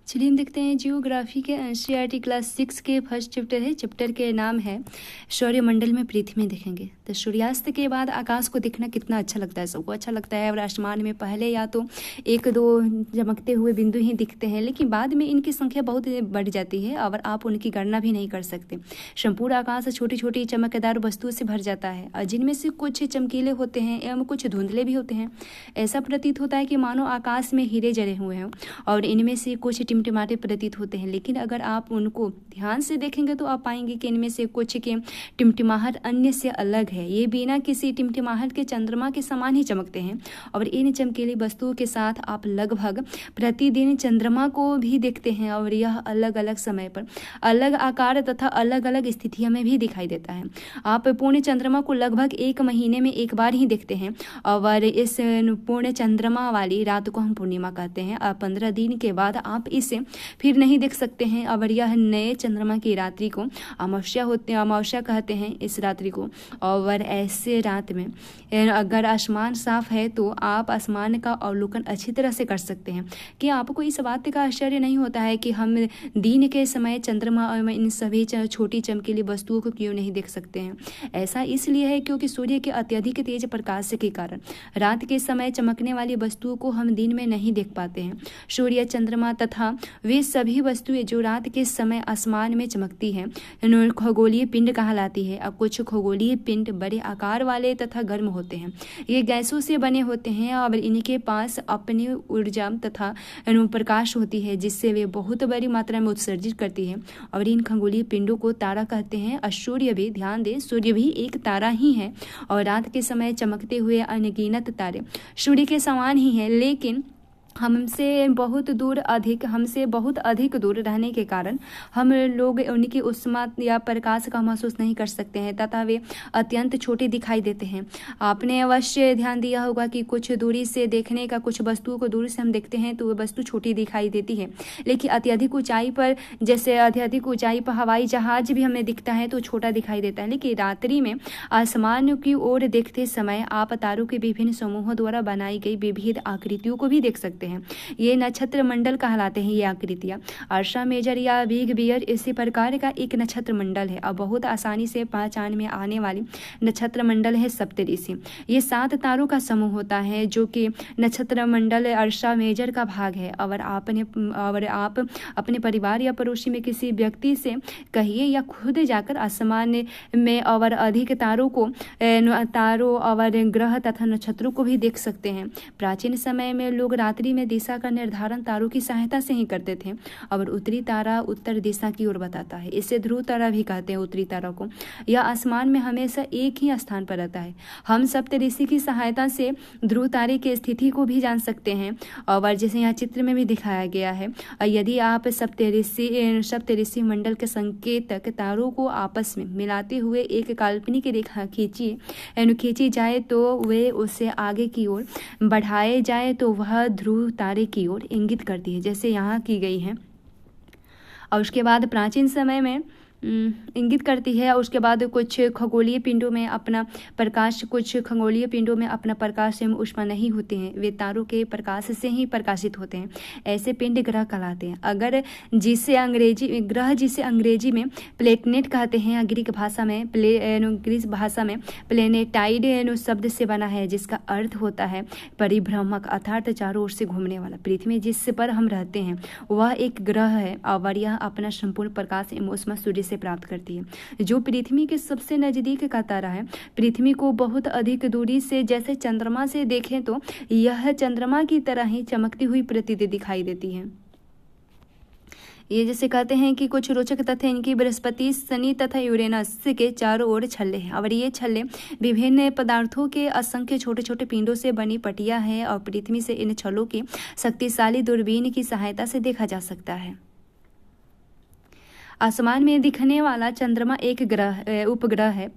चलिए हम देखते हैं जियोग्राफी के एनसीईआरटी क्लास 6 के फर्स्ट चैप्टर है। चैप्टर के नाम है सौरमंडल में पृथ्वी। देखेंगे तो सूर्यास्त के बाद आकाश को देखना कितना अच्छा लगता है, सबको अच्छा लगता है। और आसमान में पहले या तो एक दो चमकते हुए बिंदु ही दिखते हैं, लेकिन बाद में इनकी संख्या बहुत बढ़ जाती है और आप उनकी गणना भी नहीं कर सकते। संपूर्ण आकाश छोटी छोटी चमकदार वस्तुओं से भर जाता है और जिनमें से कुछ चमकीले होते हैं एवं कुछ धुंधले भी होते हैं। ऐसा प्रतीत होता है कि मानो आकाश में हीरे जड़े हुए हैं और इनमें से कुछ टिमटिमाते प्रतीत होते हैं, लेकिन अगर आप उनको ध्यान से देखेंगे तो आप पाएंगे कि इनमें से कुछ के टिमटिमाहट अन्य से अलग है। ये बिना किसी टिमटिमाहट के चंद्रमा के समान ही चमकते हैं और इन चमकीली वस्तुओं के साथ आप लगभग प्रतिदिन चंद्रमा को भी देखते हैं और यह अलग अलग समय पर अलग आकार तथा अलग अलग स्थितियों में भी दिखाई देता है। आप पूर्ण चंद्रमा को लगभग एक महीने में एक बार ही देखते हैं और इस पूर्ण चंद्रमा वाली रात को हम पूर्णिमा कहते हैं और 15 दिन के बाद आप इसे फिर नहीं देख सकते हैं और यह नए चंद्रमा की रात्रि को अमावस्या कहते हैं इस रात्रि को। और ऐसे रात में अगर आसमान साफ है तो आप आसमान का अवलोकन अच्छी तरह से कर सकते हैं। कि आपको इस बात का आश्चर्य नहीं होता है कि हम दिन के समय चंद्रमा और इन सभी छोटी चमकीली वस्तुओं को क्यों नहीं देख सकते हैं? ऐसा इसलिए है क्योंकि सूर्य के अत्यधिक तेज प्रकाश के कारण रात के समय चमकने वाली वस्तुओं को हम दिन में नहीं देख पाते हैं। सूर्य, चंद्रमा तथा वे सभी वस्तुएं जो रात के समय आसमान में चमकती हैं खगोलीय पिंड कहलाती है। अब कुछ खगोलीय पिंड बड़े आकार वाले तथा गर्म होते हैं। ये गैसों से बने होते हैं और इनके पास अपनी ऊर्जा तथा प्रकाश होती है जिससे वे बहुत बड़ी मात्रा में उत्सर्जित करती है और इन खगोलीय पिंडों को तारा कहते हैं। और सूर्य भी, ध्यान दें, सूर्य भी एक तारा ही है और रात के समय चमकते हुए अनगिनत तारे सूर्य के समान ही हैं, लेकिन हमसे बहुत अधिक दूर रहने के कारण हम लोग उनकी उष्मा या प्रकाश का महसूस नहीं कर सकते हैं तथा वे अत्यंत छोटे दिखाई देते हैं। आपने अवश्य ध्यान दिया होगा कि कुछ दूरी से देखने का, कुछ वस्तुओं को दूर से हम देखते हैं तो वह वस्तु छोटी दिखाई देती है, लेकिन अत्यधिक ऊंचाई पर हवाई जहाज भी हमें दिखता है तो छोटा दिखाई देता है। लेकिन रात्रि में आसमान की ओर देखते समय आप तारों के विभिन्न समूहों द्वारा बनाई गई विविध आकृतियों को भी देख सकते हैं। ये नक्षत्र मंडल कहलाते हैं। ये आकृतियां अर्शा मेजर या बिग बियर इसी प्रकार का एक नक्षत्र मंडल है और बहुत आसानी से पहचान में आने वाली नक्षत्र मंडल है सप्तऋषि। ये 7 तारों का समूह होता है जो कि नक्षत्र मंडल अर्शा मेजर का भाग है। और आप अपने परिवार या पड़ोसी में किसी व्यक्ति से कहिए या खुद जाकर आसमान में और अधिक तारों और ग्रह तथा नक्षत्रों को भी देख सकते हैं। प्राचीन समय में लोग रात्रि में दिशा का निर्धारण तारों की सहायता से ही करते थे और उत्तरी तारा उत्तर दिशा की ओर बताता है। इसे ध्रुव तारा भी कहते हैं उत्तरी तारा को। यह आसमान में हमेशा एक ही स्थान पर रहता है। हम सप्तऋषि की सहायता से ध्रुव तारे की स्थिति को भी जान सकते हैं और जैसे यहाँ चित्र में भी दिखाया गया है। और यदि आप सप्तऋषि मंडल के संकेतक तारों को आपस में मिलाते हुए एक काल्पनिक रेखा खींची जाए तो वे उसे आगे की ओर बढ़ाए जाए तो वह ध्रुव तारे की ओर इंगित करती है, जैसे यहाँ की गई है। और उसके बाद प्राचीन समय में इंगित करती है। और उसके बाद कुछ खगोलीय पिंडों में अपना प्रकाश एवं ऊष्मा नहीं होते हैं, वे तारों के प्रकाश से ही प्रकाशित होते हैं। ऐसे पिंड ग्रह कहलाते हैं। ग्रह जिसे अंग्रेजी में प्लेनेट कहते हैं, ग्रीक भाषा में प्लेनेटाइड शब्द से बना है जिसका अर्थ होता है परिभ्रमक, अर्थात चारों ओर से घूमने वाला। पृथ्वी जिस पर हम रहते हैं वह एक ग्रह है और यह अपना संपूर्ण प्रकाश एवं ऊष्मा सूर्य से प्राप्त करती है जो पृथ्वी के सबसे नजदीक का तारा है। पृथ्वी को बहुत अधिक दूरी से जैसे चंद्रमा से देखें तो यह चंद्रमा की तरह ही चमकती हुई प्रतीत दिखाई देती है। ये जैसे कहते हैं कि कुछ रोचक तथ्य इनकी बृहस्पति, शनि तथा यूरेनस के चारों ओर छल्ले हैं और ये छल्ले विभिन्न पदार्थों के असंख्य छोटे छोटे पिंडों से बनी पटिया है और पृथ्वी से इन छल्लों की शक्तिशाली दूरबीन की सहायता से देखा जा सकता है। आसमान में दिखने वाला चंद्रमा एक उपग्रह है,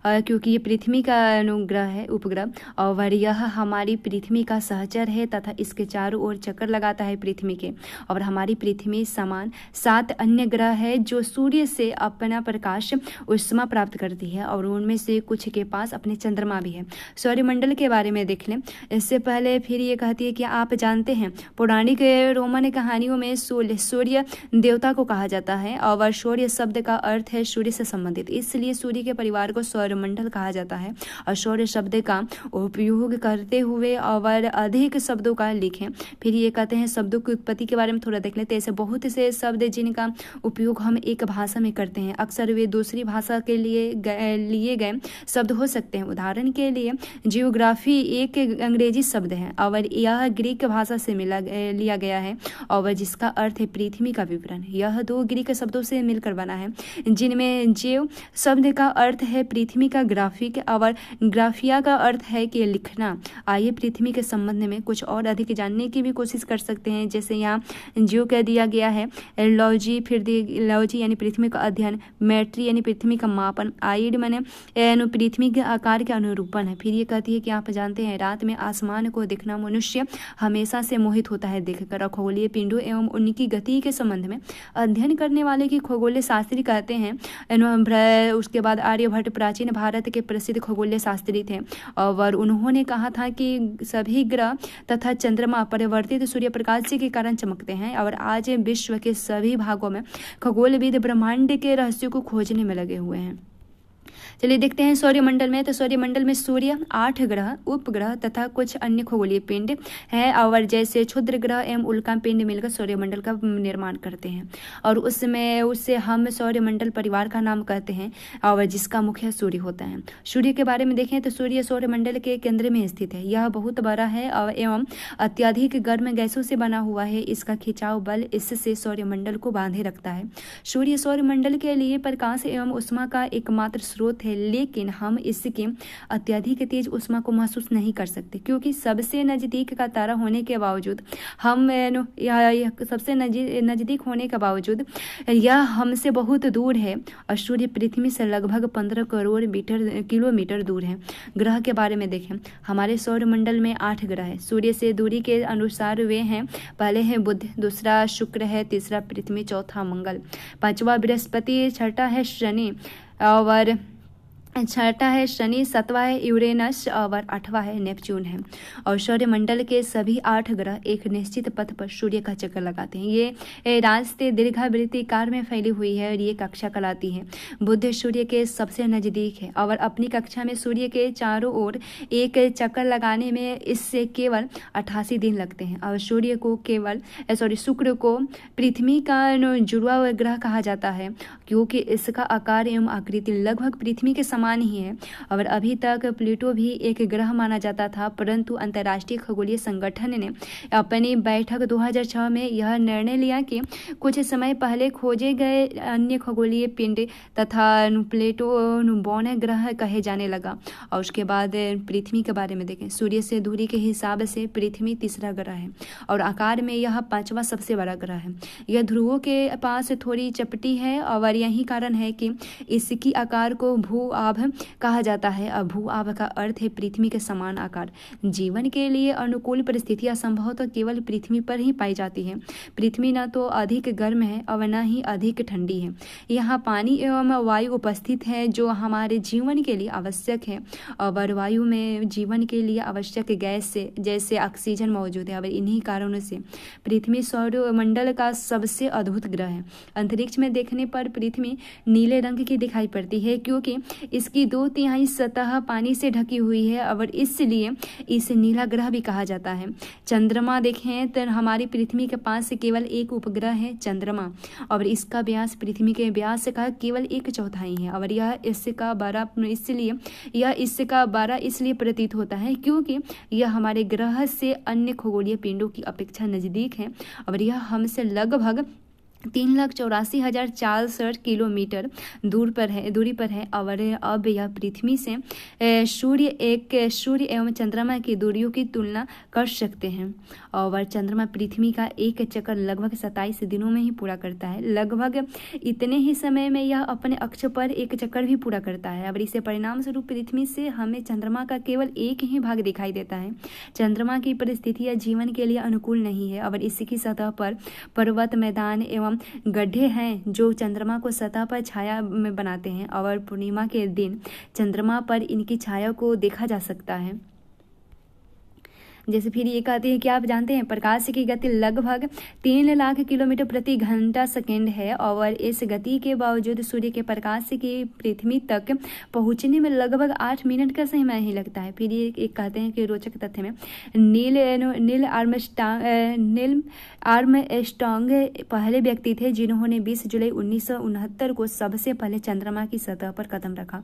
क्योंकि ये पृथ्वी का अनुग्रह है, उपग्रह, और यह हमारी पृथ्वी का सहचर है तथा इसके चारों ओर चक्कर लगाता है पृथ्वी के। और हमारी पृथ्वी समान 7 अन्य ग्रह है जो सूर्य से अपना प्रकाश ऊष्मा प्राप्त करती है, और उनमें से कुछ के पास अपने चंद्रमा भी है। सौरमंडल के बारे में देख लें। इससे पहले फिर ये कहती है कि आप जानते हैं पौराणिक रोमन कहानियों में सूर्य देवता को कहा जाता है, और सूर्य शब्द का अर्थ है सूर्य से संबंधित, इसलिए सूर्य के परिवार को सौरमंडल कहा जाता है। और सूर्य शब्द का उपयोग करते हुए और अधिक शब्दों का लिखें। फिर ये कहते हैं शब्दों की उत्पत्ति के बारे में थोड़ा देख लेते हैं। ऐसे बहुत से शब्द जिनका उपयोग हम एक भाषा में करते हैं, अक्सर वे दूसरी भाषा के लिए लिए गए शब्द हो सकते हैं। उदाहरण के लिए जियोग्राफी एक अंग्रेजी शब्द है और यह ग्रीक भाषा से लिया गया है, और जिसका अर्थ है पृथ्वी का विवरण। यह 2 ग्रीक शब्दों से मिलकर बना है, जिनमें जियो शब्द का अर्थ है पृथ्वी का, ग्राफिक और ग्राफिया का अर्थ है कि लिखना। आइए पृथ्वी के संबंध में कुछ और अधिक जानने की भी कोशिश कर सकते हैं। जैसे यहाँ जियो कह दिया गया है, लॉजी, फिर लॉजी यानी पृथ्वी का अध्ययन, मैट्री यानी पृथ्वी का मापन, आइड माने पृथ्वी के आकार के अनुरूपण है। फिर ये कहती है कि आप जानते हैं रात में आसमान को देखना मनुष्य हमेशा से मोहित होता है देखकर। और खगोलीय पिंडों एवं उनकी गति के संबंध में अध्ययन करने वाले की खगोलीय शास्त्री कहते हैं। उसके बाद आर्यभट्ट प्राचीन भारत के प्रसिद्ध खगोलीय शास्त्री थे, और उन्होंने कहा था कि सभी ग्रह तथा चंद्रमा परिवर्तित सूर्य प्रकाश के कारण चमकते हैं, और आज विश्व के सभी भागों में खगोलविद ब्रह्मांड के रहस्यों को खोजने में लगे हुए हैं। चलिए देखते हैं सौरमंडल में। तो सौरमंडल में सूर्य, 8 ग्रह, उपग्रह तथा कुछ अन्य खगोलीय पिंड हैं, और जैसे क्षुद्र ग्रह एवं उल्का पिंड मिलकर सौरमंडल का निर्माण करते हैं, और उससे हम सौरमंडल परिवार का नाम कहते हैं, और जिसका मुख्य सूर्य होता है। सूर्य के बारे में देखें तो सूर्य सौरमंडल के केंद्र में स्थित है। यह बहुत बड़ा है और एवं अत्यधिक गर्म गैसों से बना हुआ है। इसका खिंचाव बल इससे सौरमंडल को बांधे रखता है। सूर्य सौरमंडल के लिए प्रकाश एवं ऊष्मा का एकमात्र स्रोत है, लेकिन हम इसके अत्यधिक तेज ऊष्मा को महसूस नहीं कर सकते, क्योंकि सबसे नजदीक का तारा होने के बावजूद सबसे नजदीक होने के बावजूद यह हमसे बहुत दूर है, और सूर्य पृथ्वी से लगभग 15 करोड़ किलोमीटर दूर है। ग्रह के बारे में देखें। हमारे सौरमंडल में 8 ग्रह है। सूर्य से दूरी के अनुसार वे हैं, पहले है बुध, दूसरा शुक्र है, तीसरा पृथ्वी, चौथा मंगल, 5वां बृहस्पति, छठा है शनि, और 7वां है यूरेनस, और 8वां है नेपच्यून है। और सौरमंडल के सभी 8 ग्रह एक निश्चित पथ पर सूर्य का चक्कर लगाते हैं। ये रास्ते दीर्घावृत्तिकार में फैली हुई है, और ये कक्षा कहलाती है। बुध सूर्य के सबसे नजदीक है, और अपनी कक्षा में सूर्य के चारों ओर एक चक्कर लगाने में इससे केवल 88 दिन लगते हैं। और शुक्र को पृथ्वी का जुड़वा ग्रह कहा जाता है, क्योंकि इसका आकार एवं आकृति लगभग पृथ्वी के समान ही है। और अभी तक प्लूटो भी एक ग्रह माना जाता था, परंतु अंतर्राष्ट्रीय खगोलीय संगठन ने अपनी बैठक 2006 में यह निर्णय लिया कि कुछ समय पहले खोजे गए अन्य खगोलीय पिंड तथा प्लूटो बौन ग्रह कहे जाने लगा। और उसके बाद पृथ्वी के बारे में देखें। सूर्य से दूरी के हिसाब से पृथ्वी तीसरा ग्रह है, और आकार में यह 5वां सबसे बड़ा ग्रह है। यह ध्रुवों के पास थोड़ी चपटी है, और यही कारण है कि इसकी आकार को भू आभ कहा जाता है। अब भू आभ का अर्थ है पृथ्वी के समान आकार। जीवन के लिए अनुकूल परिस्थितियां संभवतः केवल पृथ्वी पर ही पाई जाती है। पृथ्वी न तो अधिक गर्म है और न ही अधिक ठंडी है। यहाँ पानी एवं वायु उपस्थित है जो हमारे जीवन के लिए आवश्यक है, और वायु में जीवन के लिए आवश्यक गैस से जैसे ऑक्सीजन मौजूद है। और इन्हीं कारणों से पृथ्वी सौरमंडल का सबसे अद्भुत ग्रह है। अंतरिक्ष में देखने पर पृथ्वी नीले रंग की दिखाई पड़ती है, क्योंकि इसकी 2/3 सतह पानी से ढकी हुई है, और इसलिए इसे नीला ग्रह भी कहा जाता है। चंद्रमा देखें तो हमारी पृथ्वी के पास से केवल एक उपग्रह है चंद्रमा, और इसका व्यास पृथ्वी के व्यास का केवल 1/4 है। और यह इसका बड़ा इसलिए प्रतीत होता है क्योंकि यह हमारे ग्रह से अन्य खगोलीय पिंडों की अपेक्षा नजदीक है, और यह हमसे लगभग 3,84,064 किलोमीटर दूरी पर है। और अब यह पृथ्वी से सूर्य एवं चंद्रमा की दूरियों की तुलना कर सकते हैं। और चंद्रमा पृथ्वी का एक चक्कर लगभग 27 दिनों में ही पूरा करता है। लगभग इतने ही समय में यह अपने अक्ष पर एक चक्कर भी पूरा करता है। और इससे परिणाम स्वरूप पृथ्वी से हमें चंद्रमा का केवल एक ही भाग दिखाई देता है। चंद्रमा की परिस्थितियां जीवन के लिए अनुकूल नहीं है और इसकी सतह पर पर्वत, मैदान एवं गड्ढे हैं जो चंद्रमा को सतह पर छाया में बनाते हैं। और पूर्णिमा के दिन चंद्रमा पर इनकी छाया को देखा जा सकता है। जैसे फिर ये कहते हैं कि आप जानते हैं प्रकाश की गति लगभग 3 लाख किलोमीटर प्रति घंटा सेकेंड है। और इस गति के बावजूद सूर्य के प्रकाश की पृथ्वी तक पहुंचने में लगभग 8 मिनट का समय ही लगता है। फिर ये एक कहते हैं कि रोचक तथ्य में नील आर्मस्ट्रांग पहले व्यक्ति थे जिन्होंने 20 जुलाई 1969 को सबसे पहले चंद्रमा की सतह पर कदम रखा।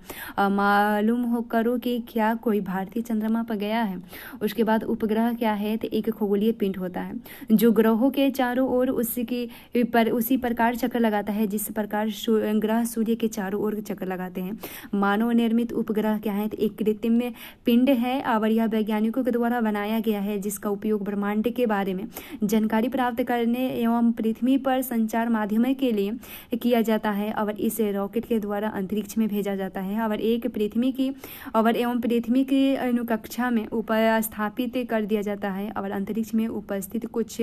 मालूम हो करो कि क्या कोई भारतीय चंद्रमा पर गया है। उसके बाद उपग्रह क्या है, तो एक खगोलीय पिंड होता है जो ग्रहों के चारों ओर उसी प्रकार चक्कर लगाता है जिस प्रकार ग्रह सूर्य के चारों ओर चक्कर लगाते हैं। मानव निर्मित उपग्रह क्या है, तो एक कृत्रिम पिंड है और यह वैज्ञानिकों के द्वारा बनाया गया है जिसका उपयोग ब्रह्मांड के बारे में जानकारी प्राप्त करने एवं पृथ्वी पर संचार माध्यम के लिए किया जाता है। और इसे रॉकेट के द्वारा अंतरिक्ष में भेजा जाता है और पृथ्वी की अनुकक्षा में स्थापित कर दिया जाता है। और अंतरिक्ष में उपस्थित कुछ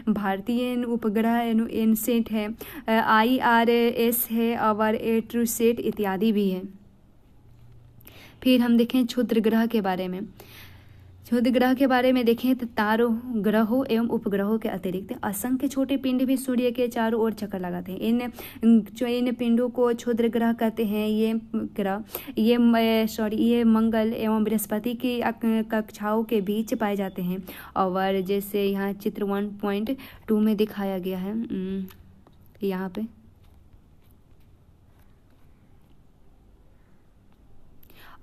भारतीय उपग्रह इनसेट है, IRS है और एट्रोसेट इत्यादि भी है। फिर हम देखें क्षुद्र ग्रह के बारे में। क्षुद्र ग्रह के बारे में देखें तो तारों, ग्रहों एवं उपग्रहों के अतिरिक्त असंख्य छोटे पिंड भी सूर्य के चारों ओर चक्कर लगाते हैं। इन पिंडों को क्षुद्र ग्रह कहते हैं। ये मंगल एवं बृहस्पति की कक्षाओं के बीच पाए जाते हैं। और जैसे यहाँ चित्र 1.2 में दिखाया गया है, यहाँ पे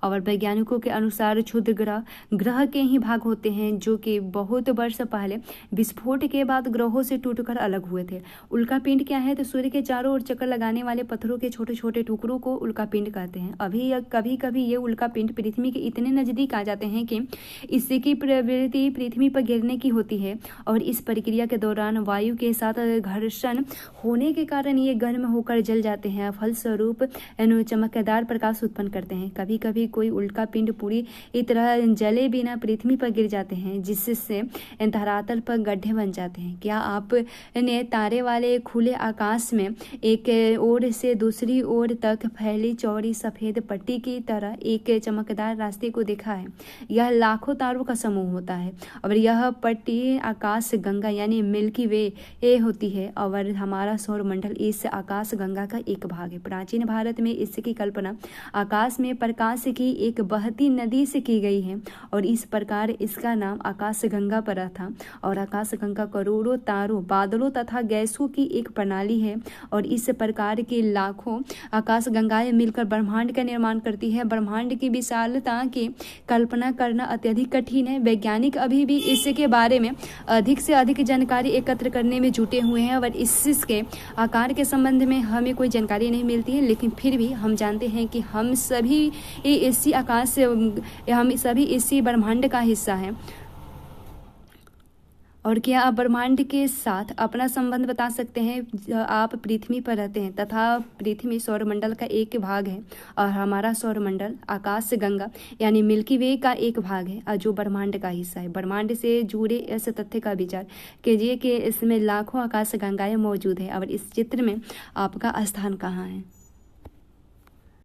और वैज्ञानिकों के अनुसार क्षुद्र ग्रह के ही भाग होते हैं जो कि बहुत वर्ष पहले विस्फोट के बाद ग्रहों से टूटकर अलग हुए थे। उल्का पिंड क्या है, तो सूर्य के चारों ओर चक्कर लगाने वाले पत्थरों के छोटे छोटे टुकड़ों को उल्का पिंड कहते हैं। कभी कभी ये उल्का पिंड पृथ्वी के इतने नजदीक आ जाते हैं कि इसकी प्रवृत्ति पृथ्वी पर गिरने की होती है और इस प्रक्रिया के दौरान वायु के साथ घर्षण होने के कारण ये गर्म होकर जल जाते हैं, फलस्वरूप चमकदार प्रकाश उत्पन्न करते हैं। कभी कभी कोई उल्का पिंड पूरी तरह जले बिना पृथ्वी पर गिर जाते हैं जिससे धरातल पर गड्ढे बन जाते हैं। क्या आपने तारे वाले खुले आकाश में एक ओर से दूसरी ओर तक फैली चौड़ी सफेद पट्टी की तरह एक चमकदार रास्ते को देखा है? यह लाखों तारों का समूह होता है और यह पट्टी आकाश गंगा यानी मिल्की वे होती है और हमारा सौर मंडल इस आकाश गंगा का एक भाग है। प्राचीन भारत में इसकी कल्पना आकाश में प्रकाश की एक बहती नदी से की गई है और इस प्रकार इसका नाम आकाश गंगा पड़ा था। और आकाश गंगा करोड़ों तारों, बादलों तथा गैसों की एक प्रणाली है और इस प्रकार की लाखों आकाश गंगाएं मिलकर ब्रह्मांड का निर्माण करती है। ब्रह्मांड की विशालता की कल्पना करना अत्यधिक कठिन है। वैज्ञानिक अभी भी इसके बारे में अधिक से अधिक जानकारी एकत्र करने में जुटे हुए हैं और इसके आकार के संबंध में हमें कोई जानकारी नहीं मिलती है, लेकिन फिर भी हम जानते हैं कि हम सभी इसी ब्रह्मांड का हिस्सा है। और क्या आप ब्रह्मांड के साथ अपना संबंध बता सकते हैं? आप पृथ्वी पर रहते हैं तथा पृथ्वी सौरमंडल का एक भाग है और हमारा सौरमंडल आकाश गंगा यानी मिल्की वे का एक भाग है जो ब्रह्मांड का हिस्सा है। ब्रह्मांड से जुड़े इस तथ्य का विचार कीजिए कि इसमें लाखों आकाश गंगाएं मौजूद है और इस चित्र में आपका स्थान कहाँ है।